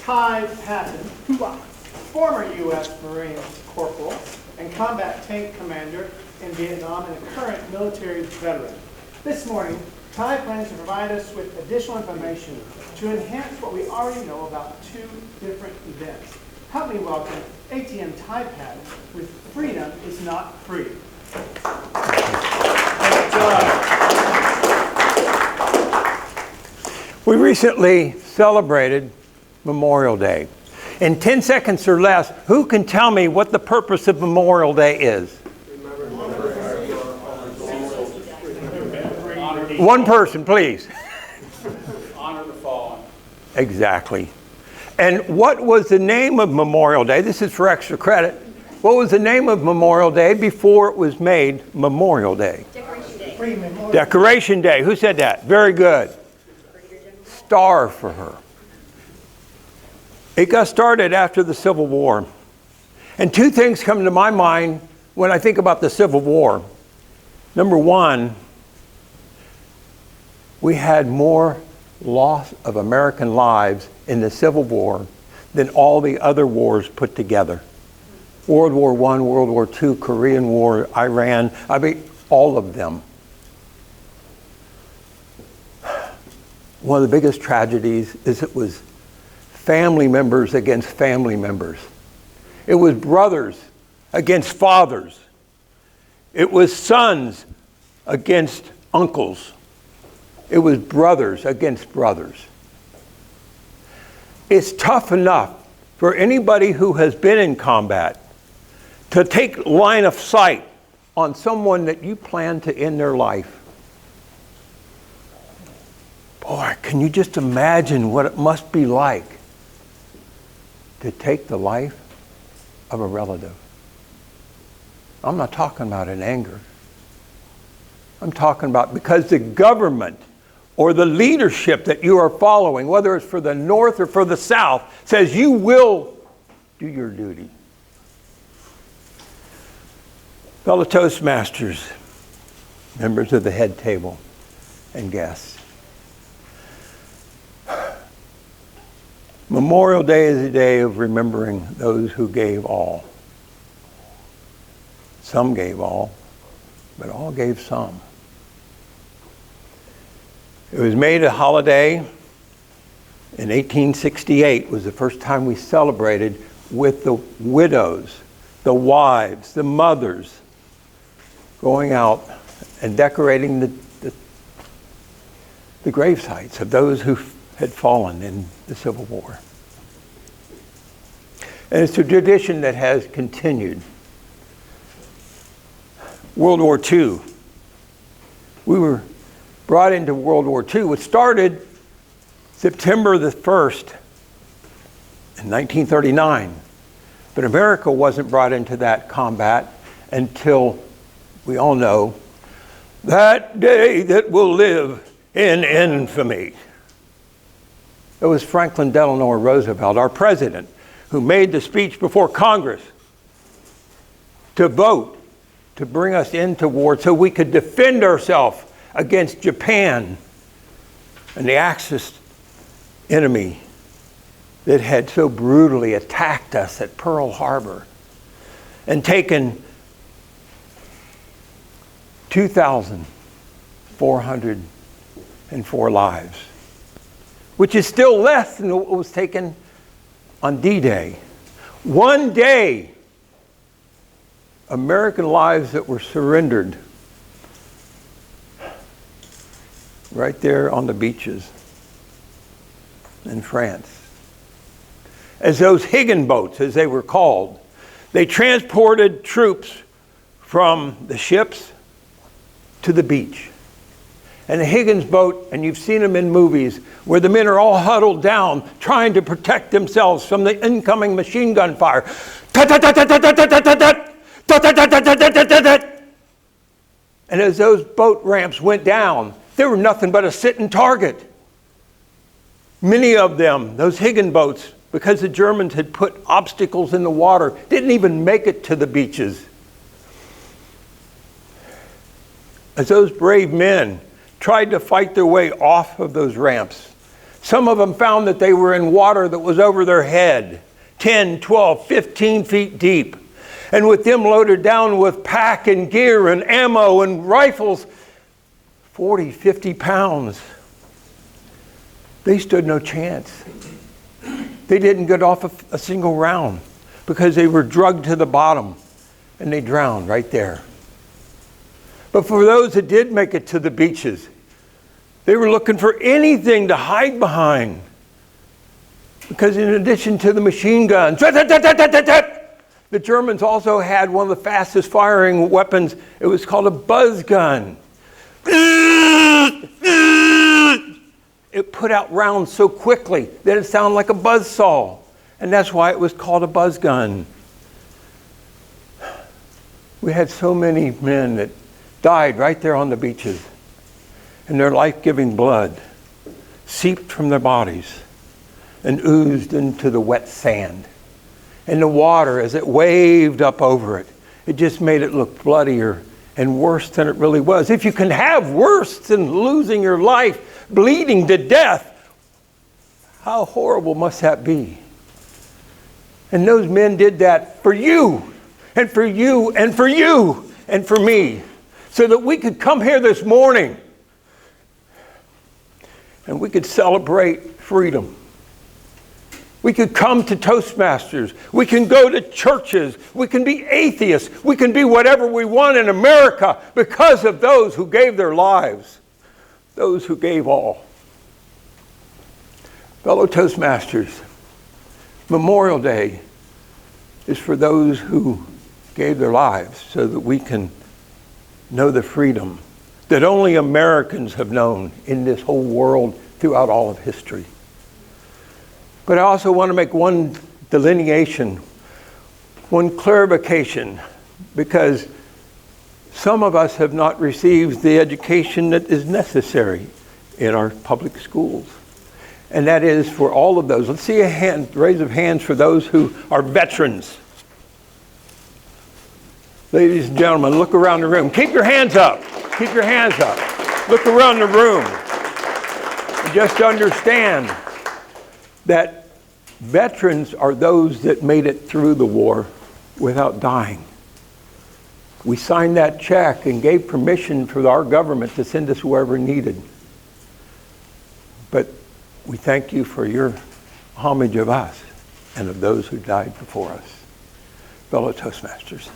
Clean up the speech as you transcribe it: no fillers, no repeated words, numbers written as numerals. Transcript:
Patten, former U.S. Marine corporal and combat tank commander in Vietnam and a current military veteran. This morning, Ty plans to provide us with additional information to enhance what we already know about two different events. Help me welcome ATM Ty Patten with Freedom is Not Free. We recently celebrated Memorial Day. In 10 seconds or less, who can tell me what the purpose of Memorial Day is? One person, please. Honor the fallen. Exactly. And what was the name of Memorial Day? This is for extra credit. What was the name of Memorial Day before it was made Memorial Day? Decoration Day. Decoration Day. Who said that? Very good. Star for her. It got started after the Civil War. And two things come to my mind when I think about the Civil War. Number one, we had more loss of American lives in the Civil War than all the other wars put together. World War I, World War II, Korean War, Iran, all of them. One of the biggest tragedies is it was family members against family members. It was brothers against fathers. It was sons against uncles. It was brothers against brothers. It's tough enough for anybody who has been in combat to take line of sight on someone that you plan to end their life. Boy, can you just imagine what it must be like to take the life of a relative? I'm not talking about in anger. I'm talking about because the government or the leadership that you are following, whether it's for the North or for the South, says you will do your duty. Fellow Toastmasters, members of the head table, and guests. Memorial Day is a day of remembering those who gave all. Some gave all, but all gave some. It was made a holiday in 1868 was the first time we celebrated with the widows, the wives, the mothers going out and decorating the grave sites of those who had fallen in the Civil War. And it's a tradition that has continued. World War II. We were brought into World War II. It started September the 1st in 1939. But America wasn't brought into that combat until, we all know, that day that will live in infamy. It was Franklin Delano Roosevelt, our president, who made the speech before Congress to vote to bring us into war so we could defend ourselves against Japan and the Axis enemy that had so brutally attacked us at Pearl Harbor and taken 2,404 lives, which is still less than what was taken on D-Day. One day, American lives that were surrendered right there on the beaches in France. As those Higgin boats, as they were called, they transported troops from the ships to the beach. And the Higgins boat, and you've seen them in movies, where the men are all huddled down, trying to protect themselves from the incoming machine gun fire. And as those boat ramps went down, they were nothing but a sitting target. Many of them, those Higgin boats, because the Germans had put obstacles in the water, didn't even make it to the beaches. As those brave men tried to fight their way off of those ramps, Some of them found that they were in water that was over their head, 10, 12, 15 feet deep. And with them loaded down with pack and gear and ammo and rifles, 40, 50 pounds, they stood no chance. They didn't get off a single round because they were drugged to the bottom and they drowned right there. But for those that did make it to the beaches, they were looking for anything to hide behind. Because in addition to the machine guns, the Germans also had one of the fastest firing weapons. It was called a buzz gun. It put out rounds so quickly that it sounded like a buzz saw. And that's why it was called a buzz gun. We had so many men that died right there on the beaches. And their life-giving blood seeped from their bodies and oozed into the wet sand. And the water, as it waved up over it, it just made it look bloodier and worse than it really was. If you can have worse than losing your life, bleeding to death, how horrible must that be? And those men did that for you, and for you, and for you, and for me, so that we could come here this morning and we could celebrate freedom. We could come to Toastmasters. We can go to churches. We can be atheists. We can be whatever we want in America because of those who gave their lives, those who gave all. Fellow Toastmasters, Memorial Day is for those who gave their lives so that we can know the freedom that only Americans have known in this whole world throughout all of history. But I also want to make one delineation, one clarification, because some of us have not received the education that is necessary in our public schools. And that is for all of those. Let's see a hand, raise of hands for those who are veterans. Ladies and gentlemen, look around the room. Keep your hands up. Keep your hands up. Look around the room. And just understand that veterans are those that made it through the war without dying. We signed that check and gave permission for our government to send us wherever needed. But we thank you for your homage of us and of those who died before us. Fellow Toastmasters.